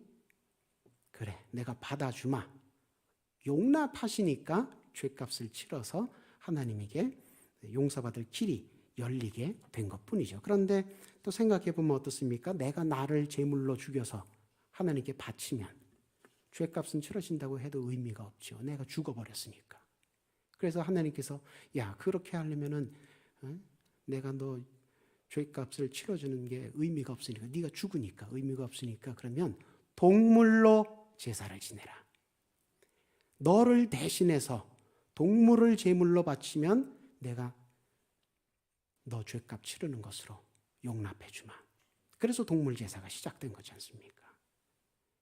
그래 내가 받아주마 용납하시니까 죄값을 치러서 하나님에게 용서받을 길이 열리게 된 것뿐이죠. 그런데 또 생각해 보면 어떻습니까? 내가 나를 제물로 죽여서 하나님께 바치면 죄값은 치러진다고 해도 의미가 없죠. 내가 죽어버렸으니까. 그래서 하나님께서 야 그렇게 하려면은 내가 너 죄값을 치러주는 게 의미가 없으니까 네가 죽으니까 의미가 없으니까 그러면 동물로 제사를 지내라. 너를 대신해서 동물을 제물로 바치면 내가 너 죄값 치르는 것으로 용납해 주마. 그래서 동물 제사가 시작된 거지 않습니까?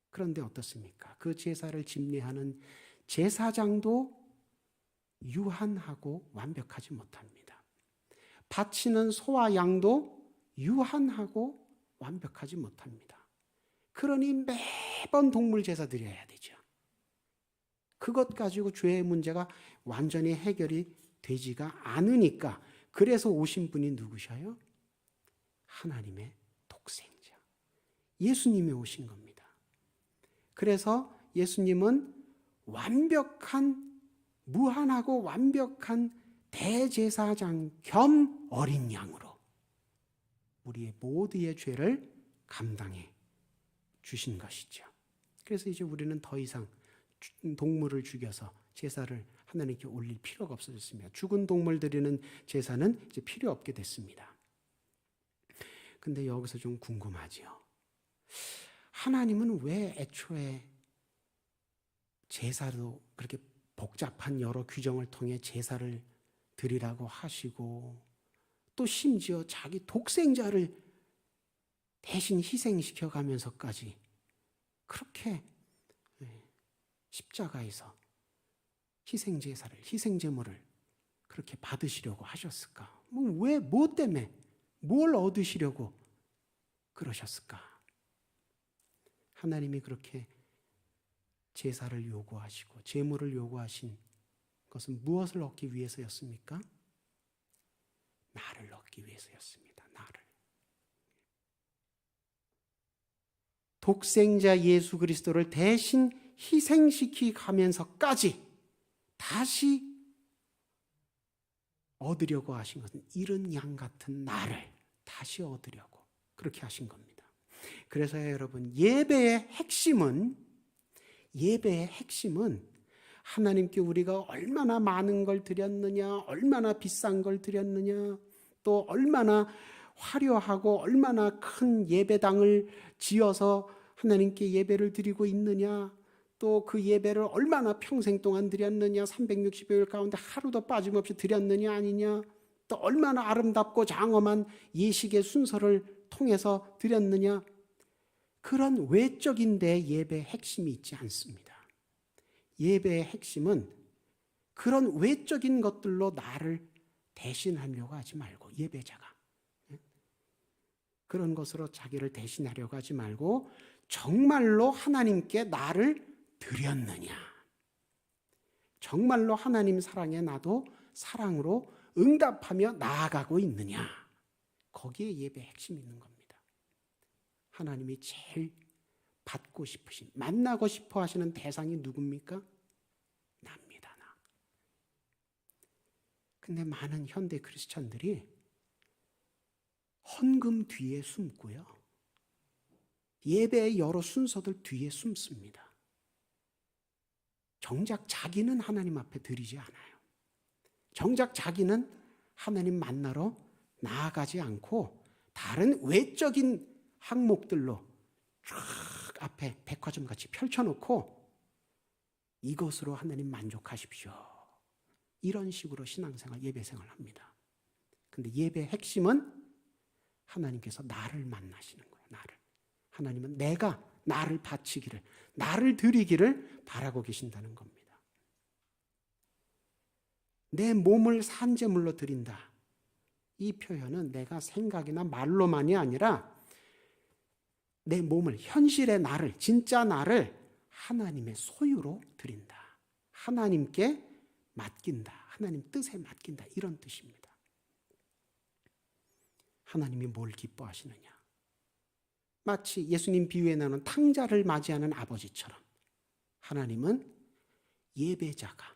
그런데 어떻습니까? 그 제사를 집례하는 제사장도 유한하고 완벽하지 못합니다. 바치는 소와 양도 유한하고 완벽하지 못합니다. 그러니 매번 동물 제사 드려야 되죠. 그것 가지고 죄의 문제가 완전히 해결이 되지가 않으니까 그래서 오신 분이 누구셔요? 하나님의 독생자 예수님이 오신 겁니다. 그래서 예수님은 완벽한, 무한하고 완벽한 대제사장 겸 어린 양으로 우리의 모두의 죄를 감당해 주신 것이죠. 그래서 이제 우리는 더 이상 동물을 죽여서 제사를 하나님께 올릴 필요가 없어졌습니다. 죽은 동물 드리는 제사는 이제 필요 없게 됐습니다. 근데 여기서 좀 궁금하지요. 하나님은 왜 애초에 제사도 그렇게 복잡한 여러 규정을 통해 제사를 드리라고 하시고 또 심지어 자기 독생자를 대신 희생시켜 가면서까지 그렇게 십자가에서 희생제사를, 희생제물을 그렇게 받으시려고 하셨을까? 왜, 뭐 때문에, 뭘 얻으시려고 그러셨을까? 하나님이 그렇게 제사를 요구하시고 제물을 요구하신 것은 무엇을 얻기 위해서였습니까? 나를 얻기 위해서였습니다. 나를. 독생자 예수 그리스도를 대신 희생시키 가면서까지 다시 얻으려고 하신 것은 이른 양 같은 나를 다시 얻으려고 그렇게 하신 겁니다. 그래서 여러분, 예배의 핵심은 하나님께 우리가 얼마나 많은 걸 드렸느냐, 얼마나 비싼 걸 드렸느냐, 또 얼마나 화려하고 얼마나 큰 예배당을 지어서 하나님께 예배를 드리고 있느냐, 또 그 예배를 얼마나 평생 동안 드렸느냐, 360일 가운데 하루도 빠짐없이 드렸느냐 아니냐, 또 얼마나 아름답고 장엄한 예식의 순서를 통해서 드렸느냐, 그런 외적인 데 예배의 핵심이 있지 않습니다. 예배의 핵심은 그런 외적인 것들로 나를 대신하려고 하지 말고, 예배자가 그런 것으로 자기를 대신하려고 하지 말고 정말로 하나님께 나를 드렸느냐, 정말로 하나님 사랑에 나도 사랑으로 응답하며 나아가고 있느냐, 거기에 예배의 핵심이 있는 겁니다. 하나님이 제일 받고 싶으신, 만나고 싶어 하시는 대상이 누굽니까? 나입니다, 나. 근데 많은 현대 크리스천들이 헌금 뒤에 숨고요, 예배의 여러 순서들 뒤에 숨습니다. 정작 자기는 하나님 앞에 드리지 않아요. 정작 자기는 하나님 만나러 나아가지 않고 다른 외적인 항목들로 쫙 앞에 백화점같이 펼쳐놓고 이것으로 하나님 만족하십시오, 이런 식으로 신앙생활, 예배생활을 합니다. 근데 예배의 핵심은 하나님께서 나를 만나시는 거예요. 나를. 하나님은 내가 나를 바치기를, 나를 드리기를 바라고 계신다는 겁니다. 내 몸을 산제물로 드린다, 이 표현은 내가 생각이나 말로만이 아니라 내 몸을, 현실의 나를, 진짜 나를 하나님의 소유로 드린다, 하나님께 맡긴다, 하나님 뜻에 맡긴다, 이런 뜻입니다. 하나님이 뭘 기뻐하시느냐, 마치 예수님 비유에 나오는 탕자를 맞이하는 아버지처럼 하나님은 예배자가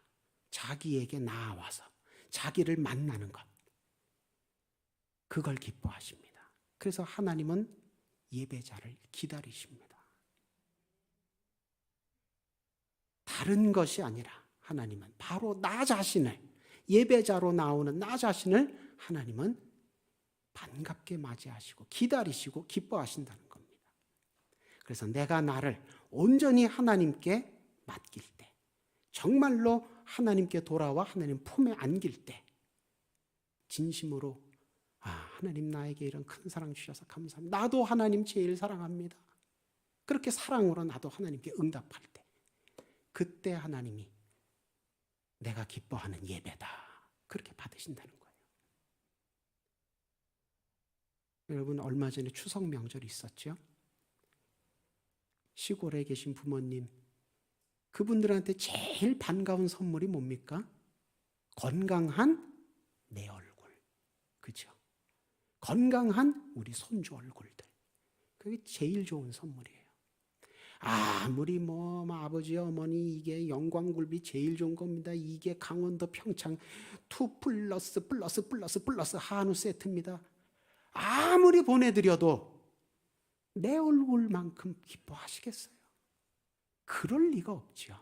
자기에게 나아와서 자기를 만나는 것, 그걸 기뻐하십니다. 그래서 하나님은 예배자를 기다리십니다. 다른 것이 아니라 하나님은 바로 나 자신을, 예배자로 나오는 나 자신을 하나님은 반갑게 맞이하시고 기다리시고 기뻐하신다는 겁니다. 그래서 내가 나를 온전히 하나님께 맡길 때, 정말로 하나님께 돌아와 하나님 품에 안길 때, 진심으로 하나님 나에게 이런 큰 사랑 주셔서 감사합니다, 나도 하나님 제일 사랑합니다, 그렇게 사랑으로 나도 하나님께 응답할 때, 그때 하나님이 내가 기뻐하는 예배다, 그렇게 받으신다는 거예요. 여러분, 얼마 전에 추석 명절이 있었죠? 시골에 계신 부모님, 그분들한테 제일 반가운 선물이 뭡니까? 건강한 내 얼굴, 그죠? 건강한 우리 손주 얼굴들. 그게 제일 좋은 선물이에요. 아무리 뭐 아버지 어머니 이게 영광굴비 제일 좋은 겁니다. 이게 강원도 평창 2++++ 한우 세트입니다. 아무리 보내드려도 내 얼굴만큼 기뻐하시겠어요? 그럴 리가 없죠.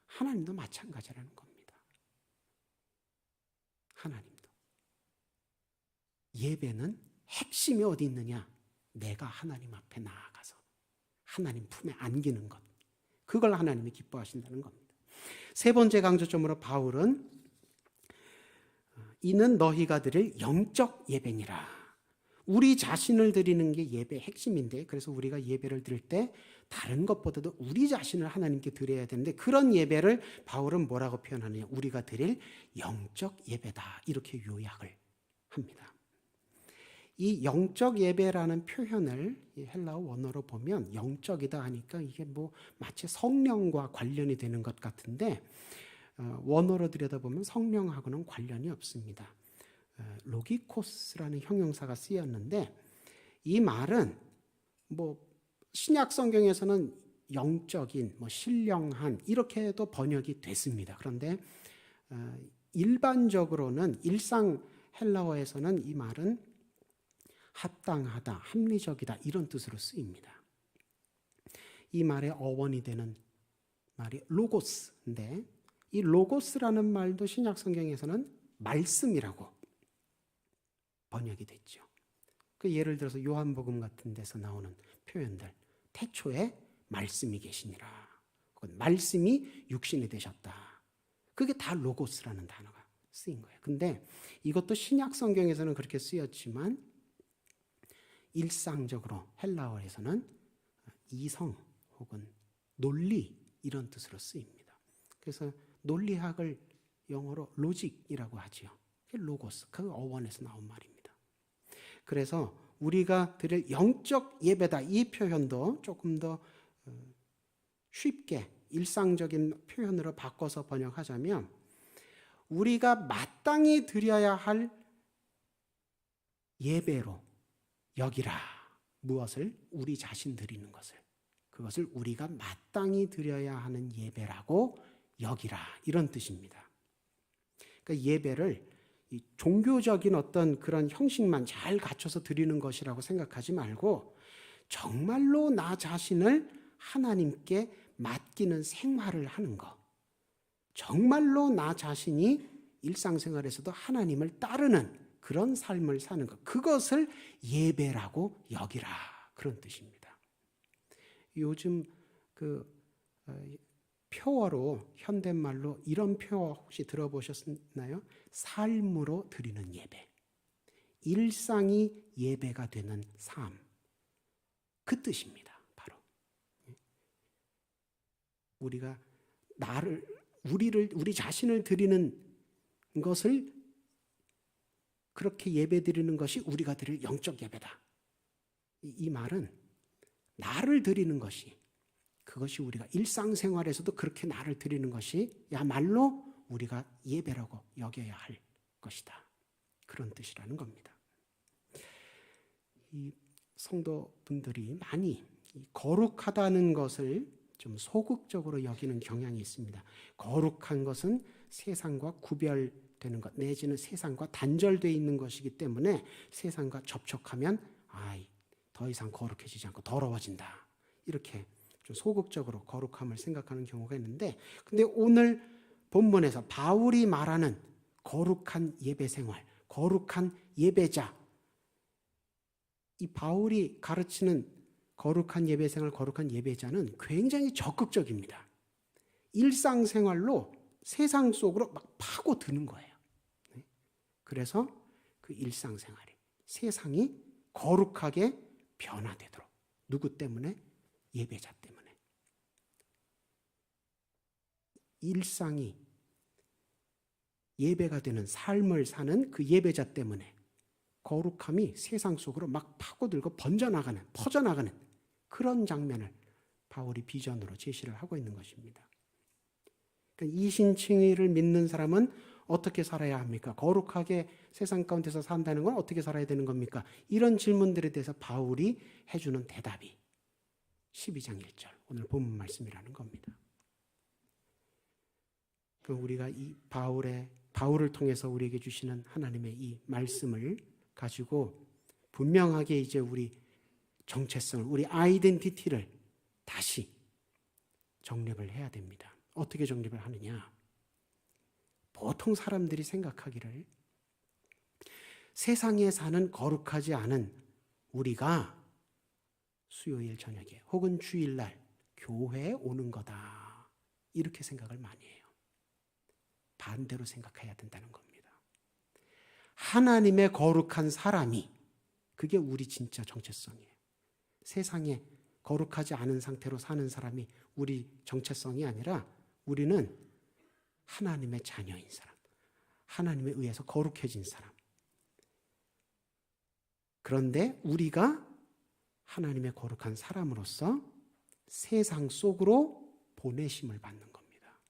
하나님도 마찬가지라는 겁니다. 하나님도. 예배는 핵심이 어디 있느냐? 내가 하나님 앞에 나아가서 하나님 품에 안기는 것. 그걸 하나님이 기뻐하신다는 겁니다. 세 번째 강조점으로 바울은 이는 너희가 드릴 영적 예배니라. 우리 자신을 드리는 게 예배의 핵심인데, 그래서 우리가 예배를 드릴 때 다른 것보다도 우리 자신을 하나님께 드려야 되는데, 그런 예배를 바울은 뭐라고 표현하느냐? 우리가 드릴 영적 예배다, 이렇게 요약을 합니다. 이 영적 예배라는 표현을 헬라어 원어로 보면 영적이다 하니까 이게 뭐 마치 성령과 관련이 되는 것 같은데, 원어로 들여다보면 성령하고는 관련이 없습니다. 로기코스라는 형용사가 쓰였는데, 이 말은 뭐 신약 성경에서는 영적인, 뭐 신령한 이렇게도 번역이 됐습니다. 그런데 일반적으로는 일상 헬라어에서는 이 말은 합당하다, 합리적이다 이런 뜻으로 쓰입니다. 이 말의 어원이 되는 말이 로고스인데, 이 로고스라는 말도 신약 성경에서는 말씀이라고 번역이 됐죠. 그 예를 들어서 요한복음 같은 데서 나오는 표현들, 태초에 말씀이 계시니라, 혹은 말씀이 육신이 되셨다. 그게 다 로고스라는 단어가 쓰인 거예요. 근데 이것도 신약 성경에서는 그렇게 쓰였지만 일상적으로 헬라어에서는 이성 혹은 논리 이런 뜻으로 쓰입니다. 그래서 논리학을 영어로 로직이라고 하죠. 로고스, 그 어원에서 나온 말입니다. 그래서 우리가 드릴 영적 예배다, 이 표현도 조금 더 쉽게 일상적인 표현으로 바꿔서 번역하자면, 우리가 마땅히 드려야 할 예배로 여기라. 무엇을? 우리 자신 드리는 것을. 그것을 우리가 마땅히 드려야 하는 예배라고 여기라, 이런 뜻입니다. 그러니까 예배를 이 종교적인 어떤 그런 형식만 잘 갖춰서 드리는 것이라고 생각하지 말고, 정말로 나 자신을 하나님께 맡기는 생활을 하는 것, 정말로 나 자신이 일상생활에서도 하나님을 따르는 그런 삶을 사는 것, 그것을 예배라고 여기라, 그런 뜻입니다. 요즘 그 표어로, 현대말로 이런 표어 혹시 들어보셨나요? 삶으로 드리는 예배. 일상이 예배가 되는 삶. 그 뜻입니다. 바로. 우리가 우리 자신을 드리는 것을 그렇게 예배 드리는 것이 우리가 드릴 영적 예배다. 이 말은 나를 드리는 것이, 그것이 우리가 일상생활에서도 그렇게 나를 드리는 것이 야말로 우리가 예배라고 여겨야 할 것이다. 그런 뜻이라는 겁니다. 이 성도분들이 많이 거룩하다는 것을 좀 소극적으로 여기는 경향이 있습니다. 거룩한 것은 세상과 구별되는 것, 내지는 세상과 단절되어 있는 것이기 때문에 세상과 접촉하면 더 이상 거룩해지지 않고 더러워진다. 이렇게 좀 소극적으로 거룩함을 생각하는 경우가 있는데, 근데 오늘 본문에서 바울이 말하는 거룩한 예배 생활, 거룩한 예배자, 이 바울이 가르치는 거룩한 예배 생활, 거룩한 예배자는 굉장히 적극적입니다. 일상생활로 세상 속으로 막 파고드는 거예요. 그래서 그 일상생활이, 세상이 거룩하게 변화되도록. 누구 때문에? 예배자 때문에. 일상이 예배가 되는 삶을 사는 그 예배자 때문에 거룩함이 세상 속으로 막 파고들고 퍼져나가는 그런 장면을 바울이 비전으로 제시를 하고 있는 것입니다. 그러니까 이신칭의를 믿는 사람은 어떻게 살아야 합니까? 거룩하게 세상 가운데서 산다는 건 어떻게 살아야 되는 겁니까? 이런 질문들에 대해서 바울이 해주는 대답이 12장 1절 오늘 본문 말씀이라는 겁니다. 그럼 우리가 이 바울을 통해서 우리에게 주시는 하나님의 이 말씀을 가지고 분명하게 이제 우리 정체성을, 우리 아이덴티티를 다시 정립을 해야 됩니다. 어떻게 정립을 하느냐? 보통 사람들이 생각하기를 세상에 사는 거룩하지 않은 우리가 수요일 저녁에 혹은 주일날 교회에 오는 거다, 이렇게 생각을 많이 해요. 반대로 생각해야 된다는 겁니다. 하나님의 거룩한 사람이, 그게 우리 진짜 정체성이에요. 세상에 거룩하지 않은 상태로 사는 사람이 우리 정체성이 아니라 우리는 하나님의 자녀인 사람, 하나님에 의해서 거룩해진 사람. 그런데 우리가 하나님의 거룩한 사람으로서 세상 속으로 보내심을 받는 겁니다.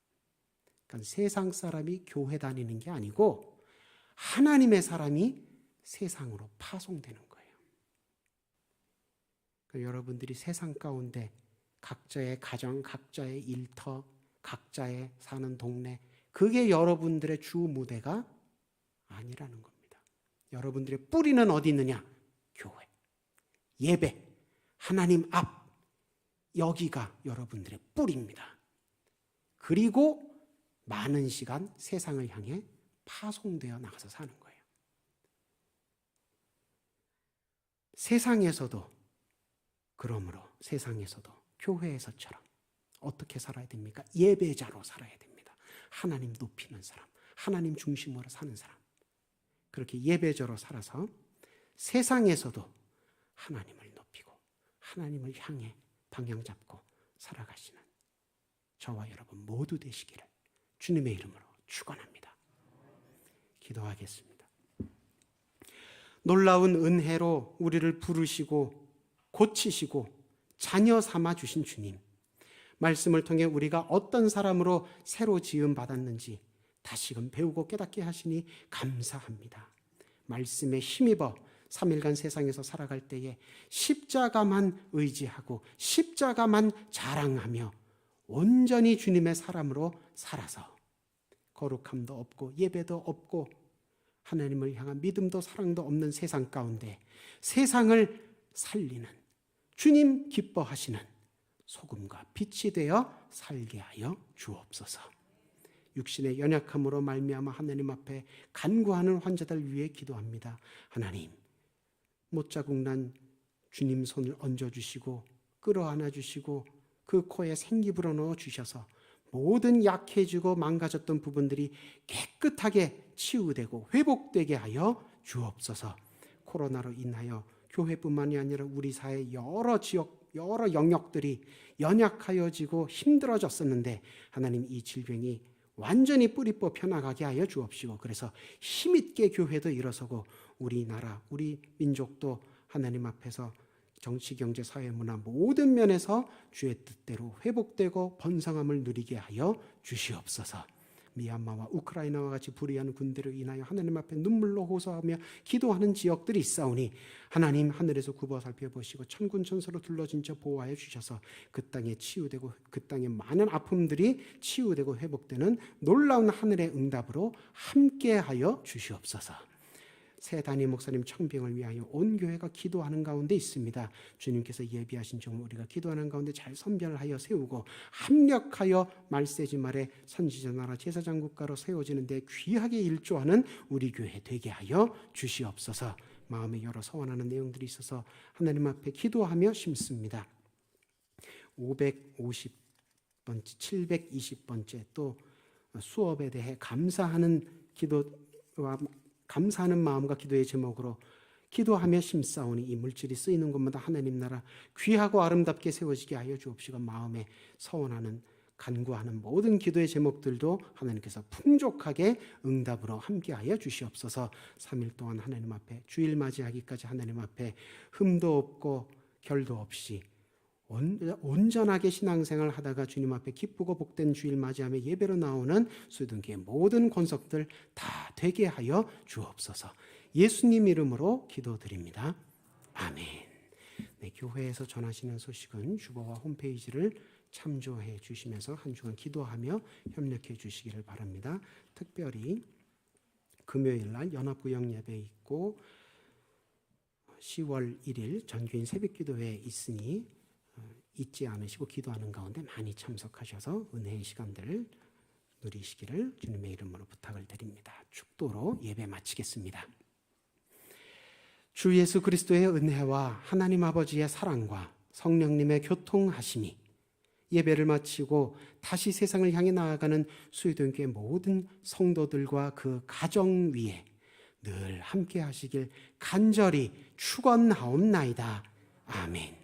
그러니까 세상 사람이 교회 다니는 게 아니고 하나님의 사람이 세상으로 파송되는 거예요. 그러니까 여러분들이 세상 가운데 각자의 가정, 각자의 일터, 각자의 사는 동네, 그게 여러분들의 주 무대가 아니라는 겁니다. 여러분들의 뿌리는 어디 있느냐? 교회, 예배, 하나님 앞, 여기가 여러분들의 뿌리입니다. 그리고 많은 시간 세상을 향해 파송되어 나가서 사는 거예요. 세상에서도, 그러므로 세상에서도 교회에서처럼 어떻게 살아야 됩니까? 예배자로 살아야 됩니다. 하나님 높이는 사람, 하나님 중심으로 사는 사람. 그렇게 예배자로 살아서 세상에서도 하나님을 높이고 하나님을 향해 방향 잡고 살아가시는 저와 여러분 모두 되시기를 주님의 이름으로 축원합니다. 기도하겠습니다. 놀라운 은혜로 우리를 부르시고 고치시고 자녀 삼아 주신 주님, 말씀을 통해 우리가 어떤 사람으로 새로 지음 받았는지 다시금 배우고 깨닫게 하시니 감사합니다. 말씀에 힘입어 3일간 세상에서 살아갈 때에 십자가만 의지하고 십자가만 자랑하며 온전히 주님의 사람으로 살아서 거룩함도 없고 예배도 없고 하나님을 향한 믿음도 사랑도 없는 세상 가운데 세상을 살리는, 주님 기뻐하시는 소금과 빛이 되어 살게 하여 주옵소서. 육신의 연약함으로 말미암아 하나님 앞에 간구하는 환자들 위해 기도합니다. 하나님, 못자국 난 주님 손을 얹어주시고 끌어안아 주시고 그 코에 생기 불어넣어 주셔서 모든 약해지고 망가졌던 부분들이 깨끗하게 치유되고 회복되게 하여 주옵소서. 코로나로 인하여 교회뿐만이 아니라 우리 사회 여러 지역, 여러 영역들이 연약하여지고 힘들어졌었는데 하나님, 이 질병이 완전히 뿌리 뽑혀 나가게 하여 주옵시고, 그래서 힘있게 교회도 일어서고 우리나라, 우리 민족도 하나님 앞에서 정치, 경제, 사회, 문화 모든 면에서 주의 뜻대로 회복되고 번성함을 누리게 하여 주시옵소서. 미얀마와 우크라이나와 같이 불의한 군대로 인하여 하나님 앞에 눈물로 호소하며 기도하는 지역들이 있사오니 하나님, 하늘에서 굽어 살펴보시고 천군 천사로 둘러진 저 보호하여 주셔서 그 땅에 치유되고 그 땅에 많은 아픔들이 치유되고 회복되는 놀라운 하늘의 응답으로 함께하여 주시옵소서. 새 담임 목사님 청빙을 위하여 온 교회가 기도하는 가운데 있습니다. 주님께서 예비하신 종 우리가 기도하는 가운데 잘 선별하여 세우고 합력하여 말세지 말에 선지자 나라 제사장 국가로 세워지는 데 귀하게 일조하는 우리 교회 되게 하여 주시옵소서. 마음에 여러 소원하는 내용들이 있어서 하나님 앞에 기도하며 심습니다. 550번째, 720번째 또 수업에 대해 감사하는 기도와 감사하는 마음과 기도의 제목으로 기도하며 심사오니 이 물질이 쓰이는 곳마다 하나님 나라 귀하고 아름답게 세워지게 하여 주옵시고, 마음에 서원하는 간구하는 모든 기도의 제목들도 하나님께서 풍족하게 응답으로 함께하여 주시옵소서. 3일 동안 하나님 앞에 주일 맞이하기까지 하나님 앞에 흠도 없고 결도 없이 온전하게 신앙생활 하다가 주님 앞에 기쁘고 복된 주일 맞이하며 예배로 나오는 수등교의 모든 권속들 다 되게 하여 주옵소서. 예수님 이름으로 기도드립니다. 아멘. 네, 교회에서 전하시는 소식은 주보와 홈페이지를 참조해 주시면서 한 주간 기도하며 협력해 주시기를 바랍니다. 특별히 금요일 날 연합구역 예배 있고 10월 1일 전교인 새벽기도회 있으니 잊지 않으시고 기도하는 가운데 많이 참석하셔서 은혜의 시간들을 누리시기를 주님의 이름으로 부탁을 드립니다. 축도로 예배 마치겠습니다. 주 예수 그리스도의 은혜와 하나님 아버지의 사랑과 성령님의 교통하심이 예배를 마치고 다시 세상을 향해 나아가는 수요일교회 모든 성도들과 그 가정 위에 늘 함께 하시길 간절히 축원하옵나이다. 아멘.